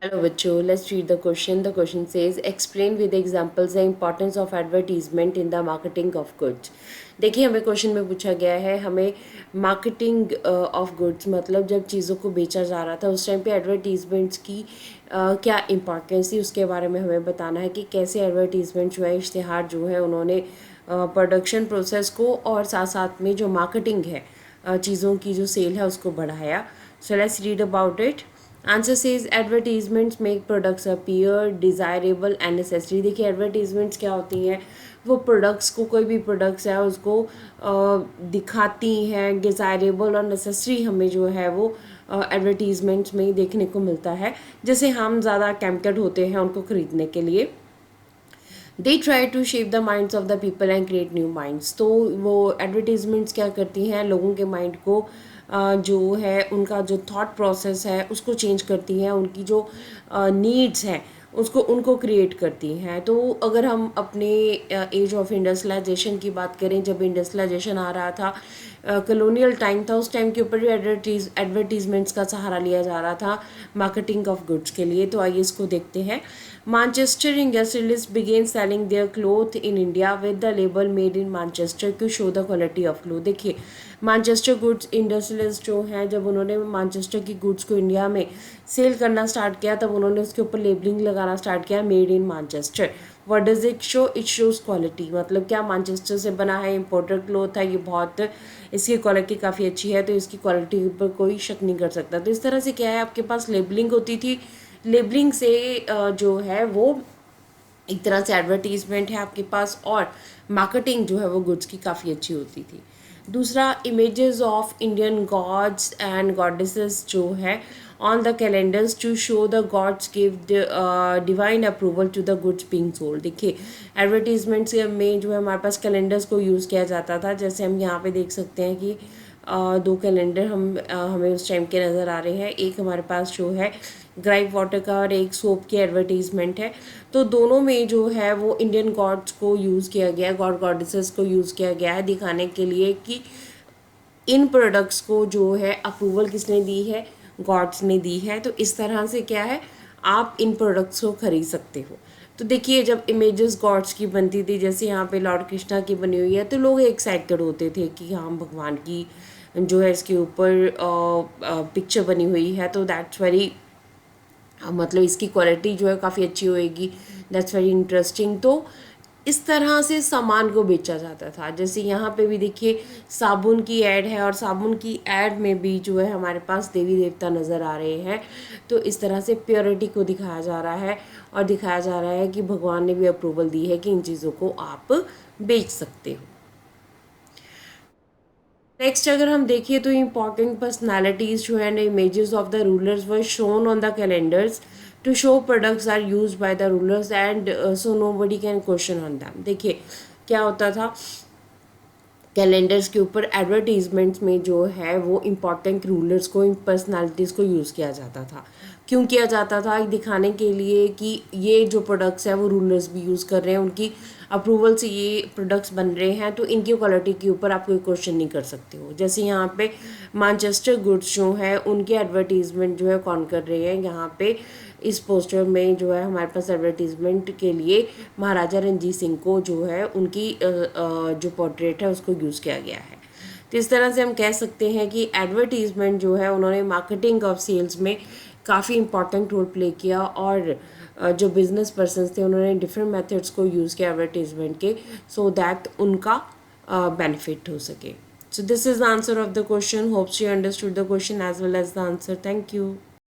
Hello बच्चों, let's read the question. The question says explain with examples the importance of advertisement in the marketing of goods. देखिए हमें question में पूछा गया है, हमें मार्केटिंग ऑफ गुड्स मतलब जब चीज़ों को बेचा जा रहा था उस टाइम पे एडवर्टीजमेंट्स की क्या इम्पोर्टेंस थी उसके बारे में हमें बताना है कि कैसे एडवर्टीजमेंट जो है, इश्तिहार जो है, उन्होंने प्रोडक्शन प्रोसेस को और साथ साथ में जो मार्केटिंग है चीज़ों की जो सेल है उसको बढ़ाया. So let's read about it. Answer says advertisements make products appear desirable and necessary. देखिए एडवर्टीजमेंट्स क्या होती हैं, वो प्रोडक्ट्स को, कोई भी प्रोडक्ट्स है उसको दिखाती हैं. डिज़ायरेबल और नेसेसरी हमें जो है वो एडवर्टीजमेंट्स में देखने को मिलता है. जैसे हम ज़्यादा टेम्प्टेड होते हैं उनको ख़रीदने के लिए. They try to shape the minds of the people and create new minds. तो वो एडवर्टीजमेंट्स क्या करती हैं, लोगों के माइंड को जो है उनका जो थॉट प्रोसेस है उसको चेंज करती हैं, उनकी जो नीड्स हैं उसको उनको क्रिएट करती हैं. तो अगर हम अपने एज ऑफ इंडस्ट्रियलाइजेशन की बात करें, जब इंडस्ट्रियलाइजेशन आ रहा था, कॉलोनियल टाइम था, उस टाइम के ऊपर भी एडवर्टीजमेंट्स का सहारा लिया जा रहा था मार्केटिंग ऑफ गुड्स के लिए. तो आइए इसको देखते हैं. Manchester industrialists began selling their cloth in India with the label made in Manchester to show the quality of cloth. देखिए मैनचेस्टर गुड्स इंडस्ट्रियलिस्ट जो हैं, जब उन्होंने मैनचेस्टर की गुड्स को इंडिया में सेल करना स्टार्ट किया तब उन्होंने उसके ऊपर लेबलिंग लगाना स्टार्ट किया, made in Manchester. What does it show? It shows quality. मतलब क्या मैनचेस्टर से बना है, इम्पोर्टेड क्लोथ है, ये बहुत इसकी क्वालिटी काफ़ी अच्छी है, तो इसकी क्वालिटी पर कोई शक नहीं कर सकता. तो इस तरह से क्या है, आपके पास लेबलिंग होती थी. लेबलिंग से जो है वो एक तरह से एडवर्टीजमेंट है आपके पास, और मार्केटिंग जो है वो गुड्स की काफ़ी अच्छी होती थी. दूसरा, images of Indian gods and goddesses जो है on the calendars to show the gods give divine approval to the goods being sold. देखिए एडवर्टीजमेंट्स में जो है हमारे पास कैलेंडर्स को यूज़ किया जाता था. जैसे हम यहाँ पे देख सकते हैं कि दो कैलेंडर हमें उस टाइम के नज़र आ रहे हैं. एक हमारे पास जो है ग्राइप वाटर का और एक सोप की एडवर्टीजमेंट है. तो दोनों में जो है वो इंडियन गॉड्स को यूज़ किया गया है, गॉड गॉडेसेस को यूज़ किया गया है दिखाने के लिए कि इन प्रोडक्ट्स को जो है अप्रूवल किसने दी है, गॉड्स ने दी है. तो इस तरह से क्या है, आप इन प्रोडक्ट्स को खरीद सकते हो. तो देखिए जब इमेजेस गॉड्स की बनती थी, जैसे यहाँ पे लॉर्ड कृष्णा की बनी हुई है, तो लोग एक्साइटेड होते थे कि हाँ भगवान की जो है इसके ऊपर पिक्चर बनी हुई है, तो दैट्स वेरी मतलब इसकी क्वालिटी जो है काफ़ी अच्छी होएगी, दैट्स वेरी इंटरेस्टिंग. तो इस तरह से सामान को बेचा जाता था. जैसे यहाँ पे भी देखिए साबुन की ऐड है, और साबुन की ऐड में भी जो है हमारे पास देवी देवता नज़र आ रहे हैं. तो इस तरह से प्योरिटी को दिखाया जा रहा है, और दिखाया जा रहा है कि भगवान ने भी अप्रूवल दी है कि इन चीज़ों को आप बेच सकते हो. नेक्स्ट अगर हम देखिए तो इम्पॉर्टेंट पर्सनालिटीज़ जो है images of the rulers were shown on the calendars to show products are use by the rulers and so nobody can question on them. देखिए क्या होता था, कैलेंडर्स के ऊपर एडवर्टीजमेंट्स में जो है वो इम्पॉर्टेंट रूलर्स को, पर्सनालिटीज़ को यूज़ किया जाता था. क्यों किया जाता था? दिखाने के लिए कि ये जो प्रोडक्ट्स हैं वो रूलर्स भी यूज़ कर रहे हैं, उनकी अप्रूवल से ये प्रोडक्ट्स बन रहे हैं, तो इनकी क्वालिटी के ऊपर आप कोई क्वेश्चन नहीं कर सकते हो. जैसे यहाँ पे मैनचेस्टर गुड्स जो है उनकी एडवर्टीजमेंट जो है कौन कर रहे हैं, यहाँ पे इस पोस्टर में जो है हमारे पास एडवर्टीजमेंट के लिए महाराजा रणजीत सिंह को जो है उनकी जो पोर्ट्रेट है उसको यूज़ किया गया है. तो इस तरह से हम कह सकते हैं कि एडवर्टीजमेंट जो है उन्होंने मार्केटिंग ऑफ सेल्स में काफ़ी इंपॉर्टेंट रोल प्ले किया, और जो बिजनेस पर्सन्स थे उन्होंने डिफरेंट मेथड्स को यूज़ किया एडवर्टीजमेंट के, सो दैट उनका बेनिफिट हो सके. So this is the answer of the question. Hopes you understood the question as well as the answer. Thank you.